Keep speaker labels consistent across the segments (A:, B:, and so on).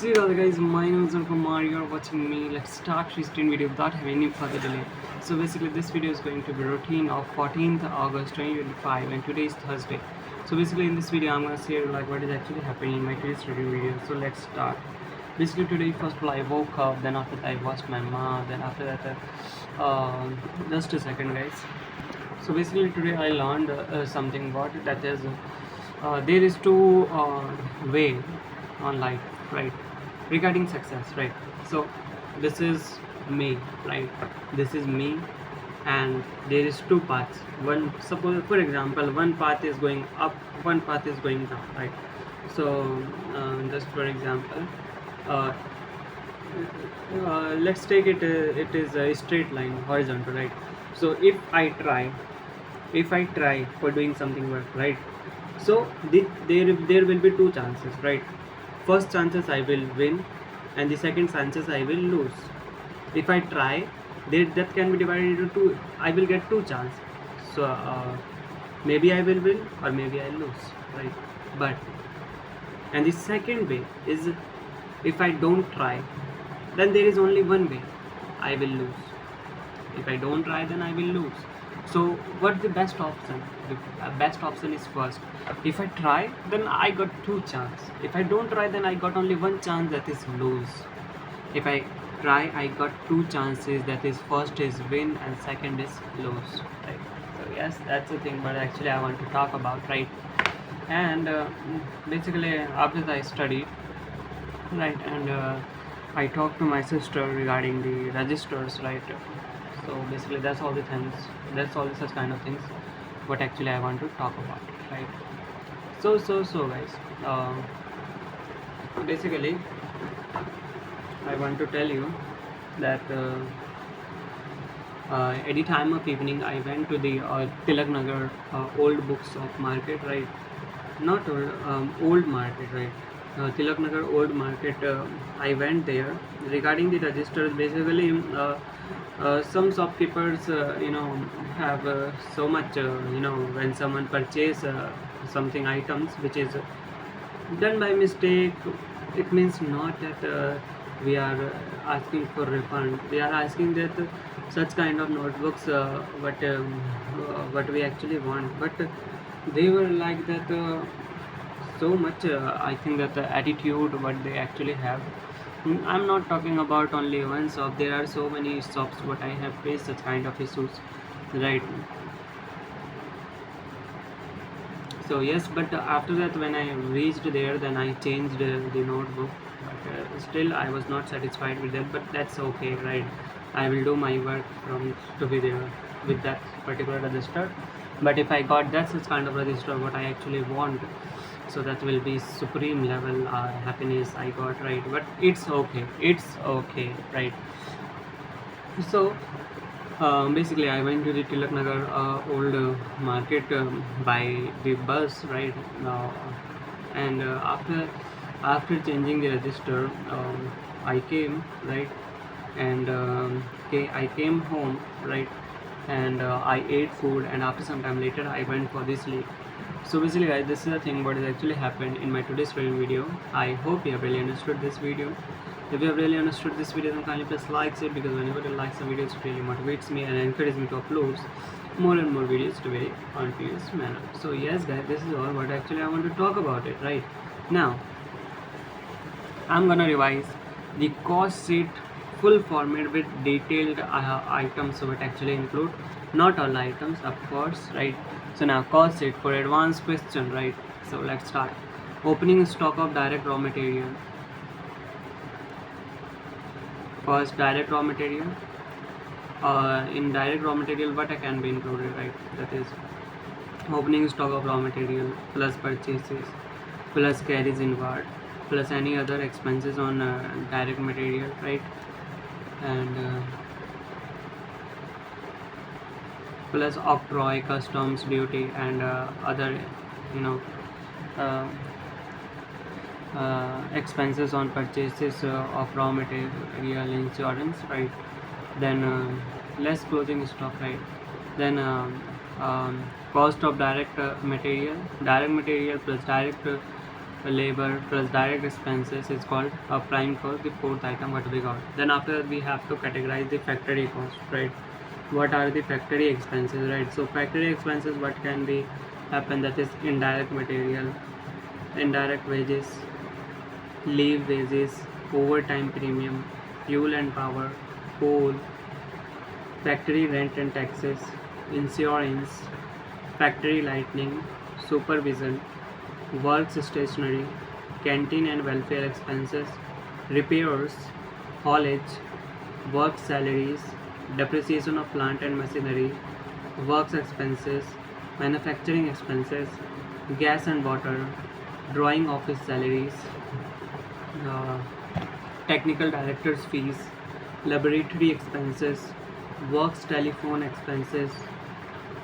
A: So guys, my name is Kumar, you're watching me. Let's start this video without having any further delay. So basically this video is going to be routine of 14th August 2025 and today is Thursday. So basically in this video I'm going to share like what is actually happening in my today's review video. So let's start. Basically today first of all I woke up, then after that I washed my mouth, then after that just a second guys. So basically today I learned something what that is there is two way on life, right, regarding success, right? So this is me, right? This is me, and there is two paths. One, suppose for example, one path is going up, one path is going down, right? So just for example, uh, let's take it it is a straight line, horizontal, right? So if I try for doing something work, right? So there will be two chances, right? First chances I will win, and the second chances I will lose. If I try, that can be divided into two. I will get two chances. So maybe I will win or maybe I lose, right? But and the second way is if I don't try, then there is only one way. I will lose. If I don't try, then I will lose. So what's the best option? The best option is first. If I try, then I got two chances. If I don't try, then I got only one chance, that is lose. If I try, I got two chances, that is first is win and second is lose, right? So yes, that's the thing, but actually I want to talk about, right? And basically after that I studied, right, and I talked to my sister regarding the registers, right? So basically that's all the things, that's all such kind of things what actually I want to talk about, right? So guys, basically I want to tell you that at the time of evening I went to the Tilak Nagar old books of market, right? Not old market, right? Tilak Nagar old market, I went there regarding the registers. Basically some shopkeepers have so much when someone purchase something items which is done by mistake, it means not that we are asking for refund. We are asking that such kind of notebooks what we actually want, but they were like that so much I think that the attitude what they actually have. I'm not talking about only one shop, there are so many shops what I have faced such kind of issues, right? So yes, but after that when I reached there, then I changed the notebook, but still I was not satisfied with that, but that's okay, right? I will do my work from to be there with that particular register. But if I got that such kind of register what I actually want, so that will be supreme level happiness I got, right? But it's okay, right? So basically I went to the Tilak Nagar old market by the bus, right now. And after changing the register, I came, right, and I came home, right, and I ate food, and after some time later I went for the sleep. So basically guys, this is the thing what has actually happened in my today's video. I hope you have really understood this video. If you have really understood this video, then kindly press like it, because whenever you like some videos it really motivates me and encourages me to upload more and more videos to very continuous manner. So yes guys, this is all what actually I want to talk about it, right? Now I'm gonna revise the cost sheet full format with detailed items, so it actually include not all items of course, right? So now cost sheet for advanced question, right? So let's start. Opening stock of direct raw material. First, direct raw material. In direct raw material what can be included, right? That is opening stock of raw material plus purchases plus carries inward plus any other expenses on direct material, right? And plus octroi, customs duty, and other you know uh, expenses on purchases of raw material, insurance, right? Then less closing stock, right? Then cost of direct material plus direct labor plus direct expenses is called a prime cost, the fourth item what we got. Then after that we have to categorize the factory cost, right? What are the factory expenses, right? So factory expenses, what can be happen, that is indirect material, indirect wages, leave wages, overtime premium, fuel and power, coal, factory rent and taxes, insurance, factory lighting, supervision, works stationery, canteen and welfare expenses, repairs, haulage, work salaries, depreciation of plant and machinery, works expenses, manufacturing expenses, gas and water, drawing office salaries, uh, technical director's fees, laboratory expenses, works telephone expenses,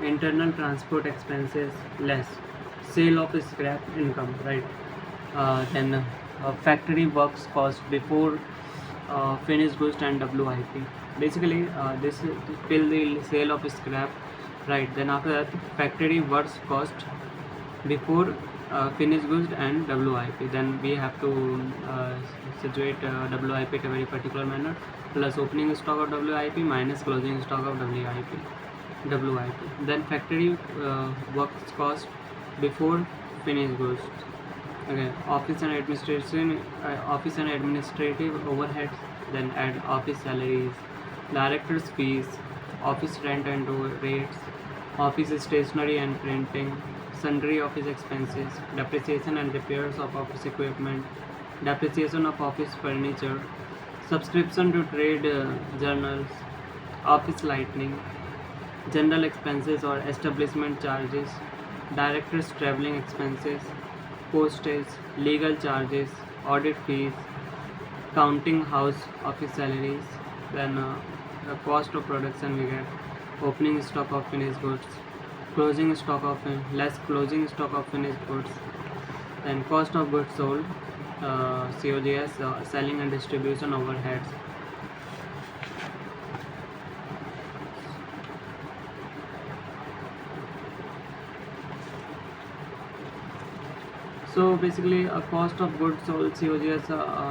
A: internal transport expenses less, sale of scrap income, right? Then factory works cost before finished goods and WIP. Basically, this is till the sale of scrap, right? Then after that, factory works cost before finished goods and WIP. Then we have to situate WIP in a very particular manner, plus opening stock of WIP minus closing stock of WIP. Then factory works cost before finished goods. Okay, office and administrative overheads. Then add office salaries, directors fees, office rent and rates, office stationery and printing, sundry office expenses, depreciation and repairs of office equipment, depreciation of office furniture, subscription to trade journals, office lighting, general expenses or establishment charges, directors traveling expenses, postage, legal charges, audit fees, counting house office salaries. Then the cost of production we get opening stock of finished goods, closing stock of less closing stock of finished goods. Then cost of goods sold, COGS, selling and distribution overheads. So basically, a cost of goods sold, COGS.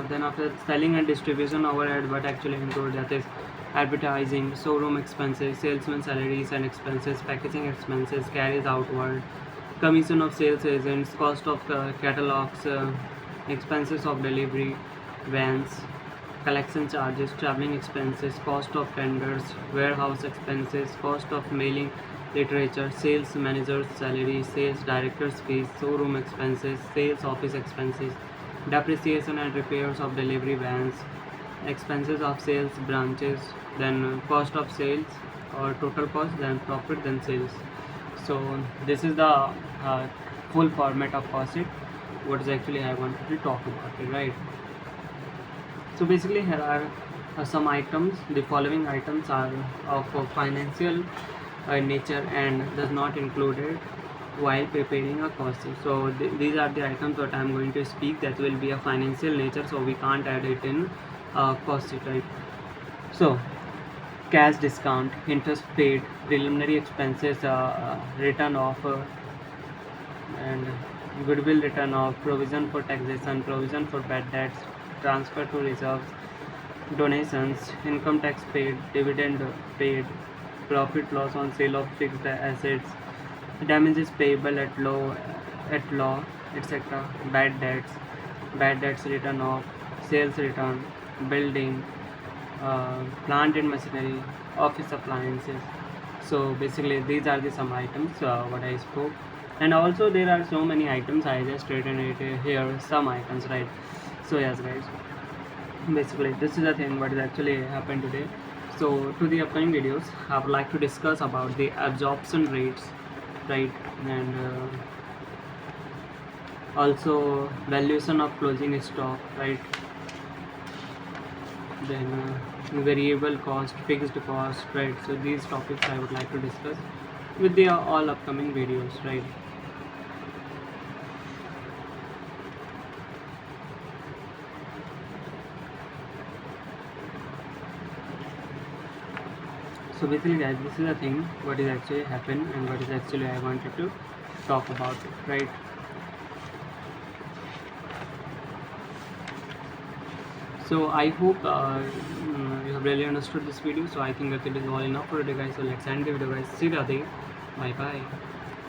A: Then after selling and distribution overhead, what actually include, that is advertising, showroom expenses, salesman salaries and expenses, packaging expenses, carries outward, commission of sales agents, cost of catalogs, expenses of delivery, vans, collection charges, traveling expenses, cost of tenders, warehouse expenses, cost of mailing literature, sales manager's salary, sales director's fees, showroom expenses, sales office expenses, depreciation and repairs of delivery vans, expenses of sales branches, then cost of sales or total cost, then profit, then sales. So this is the full format of cost sheet. What is actually I wanted to talk about it, right? So basically here are some items. The following items are of financial nature and does not included while preparing a cost sheet. So these are the items that I am going to speak that will be a financial nature, so we can't add it in cost sheet, right? So cash discount, interest paid, preliminary expenses, return off, and goodwill written off, provision for taxation, provision for bad debts, transfer to reserves, donations, income tax paid, dividend paid, profit loss on sale of fixed assets, damages payable at law, etc., bad debts written off, sales return, building, plant and machinery, office appliances. So basically these are the some items what I spoke, and also there are so many items. I just written it here, some items, right? So yes guys, basically this is the thing what is actually happened today. So to the upcoming videos I would like to discuss about the absorption rates, right? And also valuation of closing stock, right? Then variable cost, fixed cost, right? So these topics I would like to discuss with the all upcoming videos, right? So basically guys, this is the thing what is actually happened and what is actually I wanted to talk about it, right? So I hope you have really understood this video. So I think that it is all enough for today, guys. So let's end the video, guys. See you there. Bye bye.